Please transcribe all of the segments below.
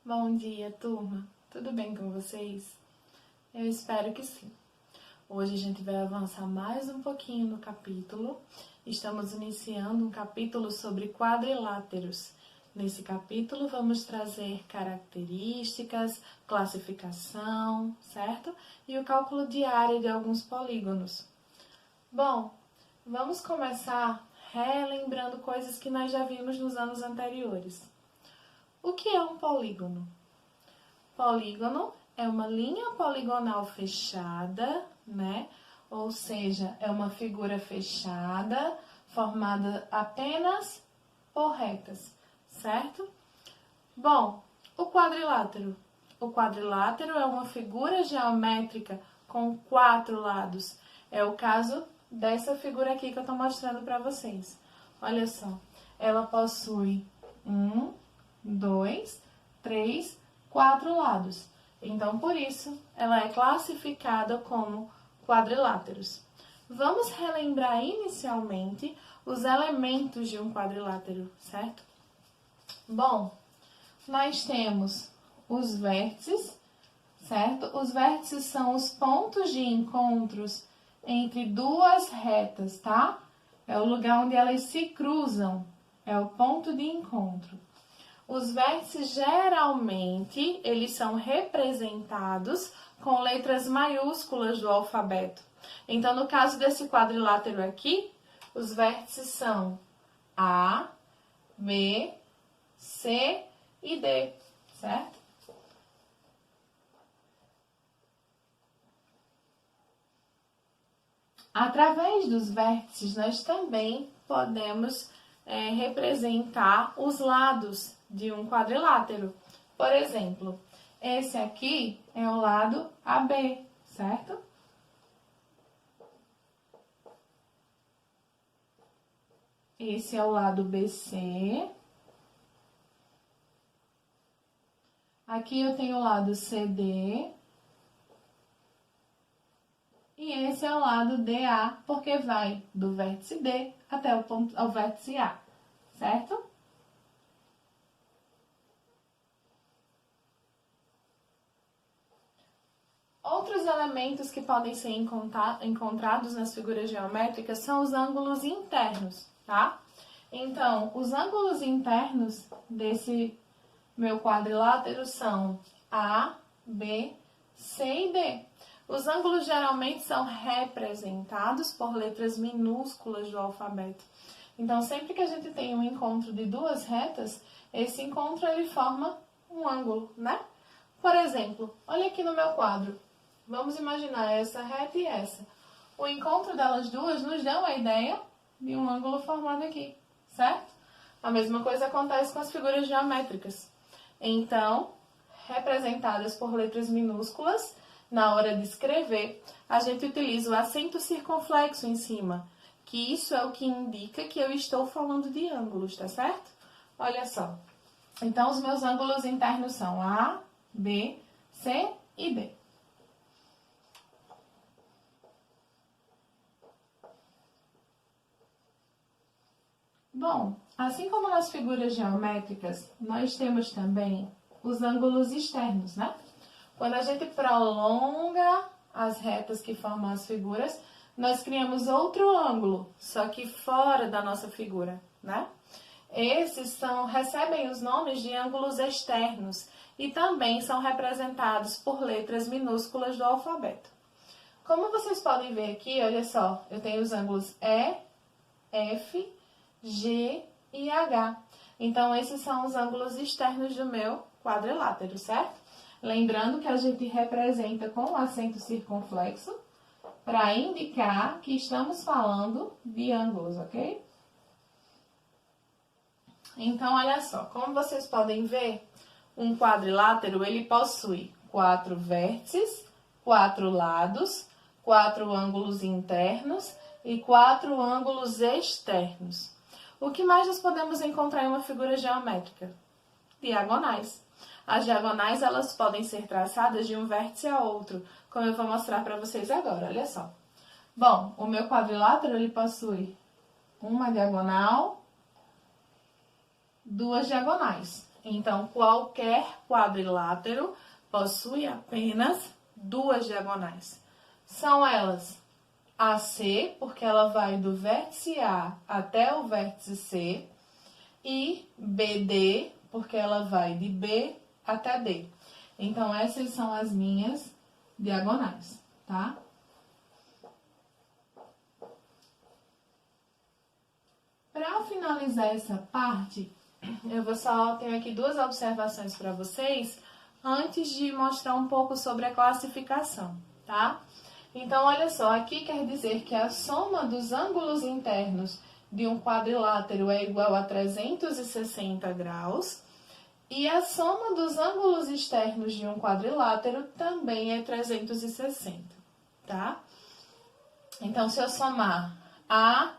Bom dia, turma! Tudo bem com vocês? Eu espero que sim. Hoje a gente vai avançar mais um pouquinho no capítulo. Estamos iniciando um capítulo sobre quadriláteros. Nesse capítulo vamos trazer características, classificação, certo? E o cálculo de área de alguns polígonos. Bom, vamos começar relembrando coisas que nós já vimos nos anos anteriores. O que é um polígono? Polígono é uma linha poligonal fechada, né? Ou seja, é uma figura fechada, formada apenas por retas, certo? Bom, o quadrilátero. O quadrilátero é uma figura geométrica com 4 lados. É o caso dessa figura aqui que eu estou mostrando para vocês. Olha só, ela possui 1, 2, 3, 4 lados. Então, por isso, ela é classificada como quadriláteros. Vamos relembrar inicialmente os elementos de um quadrilátero, certo? Bom, nós temos os vértices, certo? Os vértices são os pontos de encontros entre duas retas, tá? É o lugar onde elas se cruzam, é o ponto de encontro. Os vértices, geralmente, eles são representados com letras maiúsculas do alfabeto. Então, no caso desse quadrilátero aqui, os vértices são A, B, C e D, certo? Através dos vértices, nós também podemos representar os lados de um quadrilátero. Por exemplo, esse aqui é o lado AB, certo? Esse é o lado BC. Aqui eu tenho o lado CD. E esse é o lado DA, porque vai do vértice D até ao vértice A, certo? Outros elementos que podem ser encontrados nas figuras geométricas são os ângulos internos, tá? Então, os ângulos internos desse meu quadrilátero são A, B, C e D. Os ângulos geralmente são representados por letras minúsculas do alfabeto. Então, sempre que a gente tem um encontro de duas retas, esse encontro ele forma um ângulo, né? Por exemplo, olha aqui no meu quadro. Vamos imaginar essa reta e essa. O encontro delas duas nos dá uma ideia de um ângulo formado aqui, certo? A mesma coisa acontece com as figuras geométricas. Então, representadas por letras minúsculas, na hora de escrever, a gente utiliza o acento circunflexo em cima, que isso é o que indica que eu estou falando de ângulos, tá certo? Olha só. Então, os meus ângulos internos são A, B, C e D. Bom, assim como nas figuras geométricas, nós temos também os ângulos externos, né? Quando a gente prolonga as retas que formam as figuras, nós criamos outro ângulo, só que fora da nossa figura, né? Esses recebem os nomes de ângulos externos e também são representados por letras minúsculas do alfabeto. Como vocês podem ver aqui, olha só, eu tenho os ângulos E, F, G e H. Então, esses são os ângulos externos do meu quadrilátero, certo? Lembrando que a gente representa com o acento circunflexo para indicar que estamos falando de ângulos, ok? Então, olha só, como vocês podem ver, um quadrilátero ele possui 4 vértices, 4 lados, 4 ângulos internos e 4 ângulos externos. O que mais nós podemos encontrar em uma figura geométrica? Diagonais. As diagonais elas podem ser traçadas de um vértice a outro, como eu vou mostrar para vocês agora, olha só. Bom, o meu quadrilátero ele possui uma diagonal, 2 diagonais. Então, qualquer quadrilátero possui apenas duas diagonais. São elas AC, porque ela vai do vértice A até o vértice C, e BD, porque ela vai de B até D. Então, essas são as minhas diagonais, tá? Para finalizar essa parte, tenho aqui duas observações para vocês, antes de mostrar um pouco sobre a classificação, tá? Então, olha só, aqui quer dizer que a soma dos ângulos internos de um quadrilátero é igual a 360 graus, e a soma dos ângulos externos de um quadrilátero também é 360, tá? Então, se eu somar A,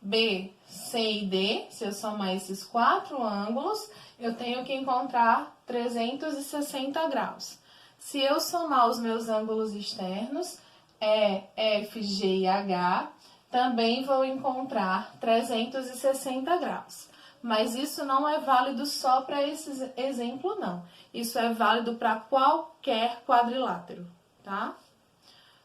B, C e D, se eu somar esses quatro ângulos, eu tenho que encontrar 360 graus. Se eu somar os meus ângulos externos, F, G e H, também vou encontrar 360 graus. Mas isso não é válido só para esse exemplo, não. Isso é válido para qualquer quadrilátero, tá?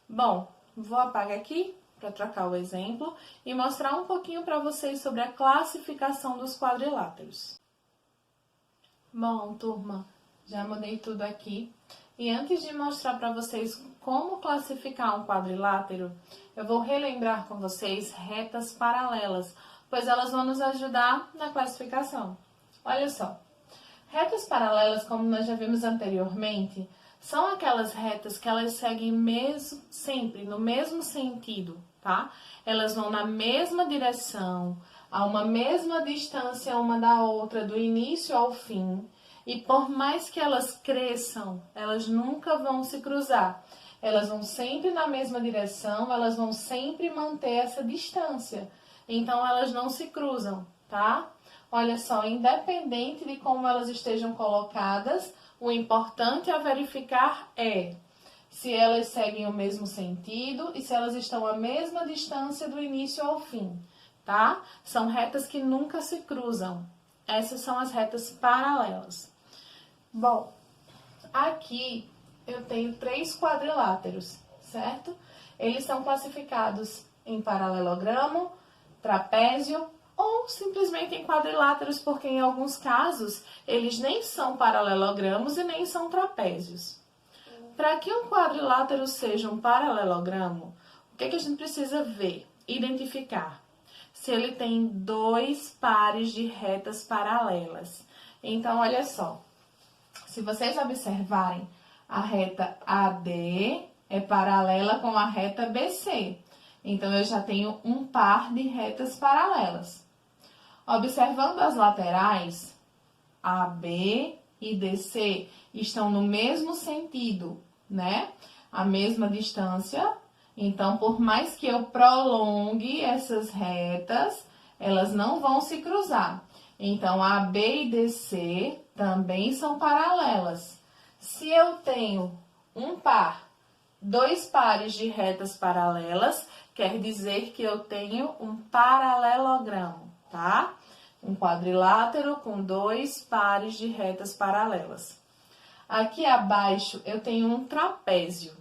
Bom, vou apagar aqui para trocar o exemplo e mostrar um pouquinho para vocês sobre a classificação dos quadriláteros. Bom, turma, já mudei tudo aqui. E antes de mostrar para vocês como classificar um quadrilátero, eu vou relembrar com vocês retas paralelas, pois elas vão nos ajudar na classificação. Olha só, retas paralelas, como nós já vimos anteriormente, são aquelas retas que elas seguem sempre no mesmo sentido, tá? Elas vão na mesma direção, a uma mesma distância uma da outra, do início ao fim. E por mais que elas cresçam, elas nunca vão se cruzar. Elas vão sempre na mesma direção, elas vão sempre manter essa distância. Então, elas não se cruzam, tá? Olha só, independente de como elas estejam colocadas, o importante a verificar é se elas seguem o mesmo sentido e se elas estão à mesma distância do início ao fim, tá? São retas que nunca se cruzam. Essas são as retas paralelas. Bom, aqui eu tenho 3 quadriláteros, certo? Eles são classificados em paralelogramo, trapézio ou simplesmente em quadriláteros, porque em alguns casos eles nem são paralelogramos e nem são trapézios. Para que um quadrilátero seja um paralelogramo, o que a gente precisa ver? Identificar se ele tem 2 pares de retas paralelas. Então, olha só, se vocês observarem, a reta AD é paralela com a reta BC. Então, eu já tenho um par de retas paralelas. Observando as laterais, AB e DC estão no mesmo sentido, né? A mesma distância. Então, por mais que eu prolongue essas retas, elas não vão se cruzar. Então, AB e DC também são paralelas. Se eu tenho dois pares de retas paralelas, quer dizer que eu tenho um paralelogramo, tá? Um quadrilátero com 2 pares de retas paralelas. Aqui abaixo eu tenho um trapézio.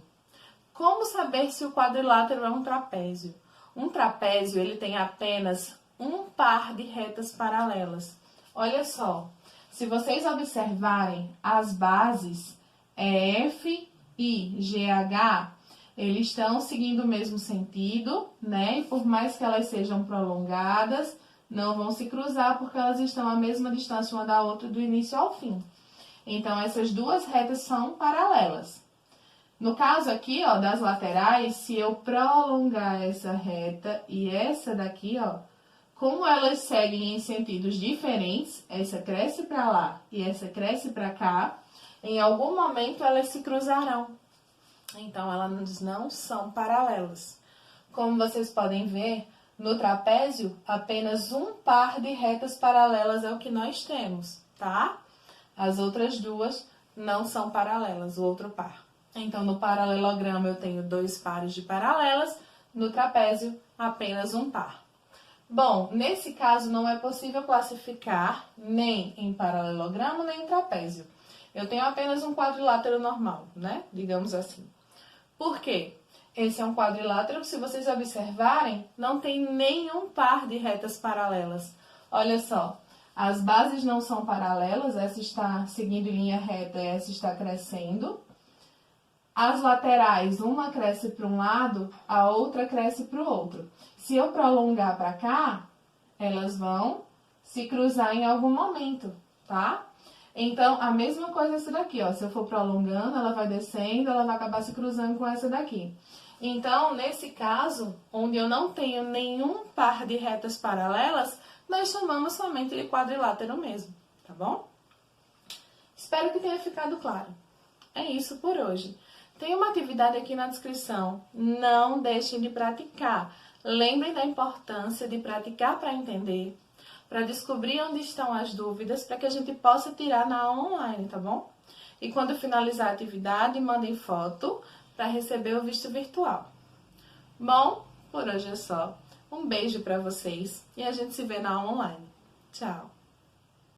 Como saber se o quadrilátero é um trapézio? Um trapézio, ele tem apenas um par de retas paralelas. Olha só, se vocês observarem as bases F e GH, eles estão seguindo o mesmo sentido, né? E por mais que elas sejam prolongadas, não vão se cruzar porque elas estão à mesma distância uma da outra do início ao fim. Então, essas duas retas são paralelas. No caso aqui, ó, das laterais, se eu prolongar essa reta e essa daqui, ó, como elas seguem em sentidos diferentes, essa cresce para lá e essa cresce para cá, em algum momento elas se cruzarão. Então, elas não são paralelas. Como vocês podem ver, no trapézio, apenas um par de retas paralelas é o que nós temos, tá? As outras duas não são paralelas, o outro par. Então, no paralelogramo eu tenho 2 pares de paralelas, no trapézio, apenas um par. Bom, nesse caso não é possível classificar nem em paralelogramo nem em trapézio. Eu tenho apenas um quadrilátero normal, né? Digamos assim. Por quê? Esse é um quadrilátero que, se vocês observarem, não tem nenhum par de retas paralelas. Olha só, as bases não são paralelas, essa está seguindo em linha reta e essa está crescendo. As laterais, uma cresce para um lado, a outra cresce para o outro. Se eu prolongar para cá, elas vão se cruzar em algum momento, tá? Então, a mesma coisa essa daqui, ó. Se eu for prolongando, ela vai descendo, ela vai acabar se cruzando com essa daqui. Então, nesse caso, onde eu não tenho nenhum par de retas paralelas, nós chamamos somente de quadrilátero mesmo, tá bom? Espero que tenha ficado claro. É isso por hoje. Tem uma atividade aqui na descrição. Não deixem de praticar. Lembrem da importância de praticar para entender, para descobrir onde estão as dúvidas, para que a gente possa tirar na aula online, tá bom? E quando finalizar a atividade, mandem foto para receber o visto virtual. Bom, por hoje é só. Um beijo para vocês e a gente se vê na aula online. Tchau!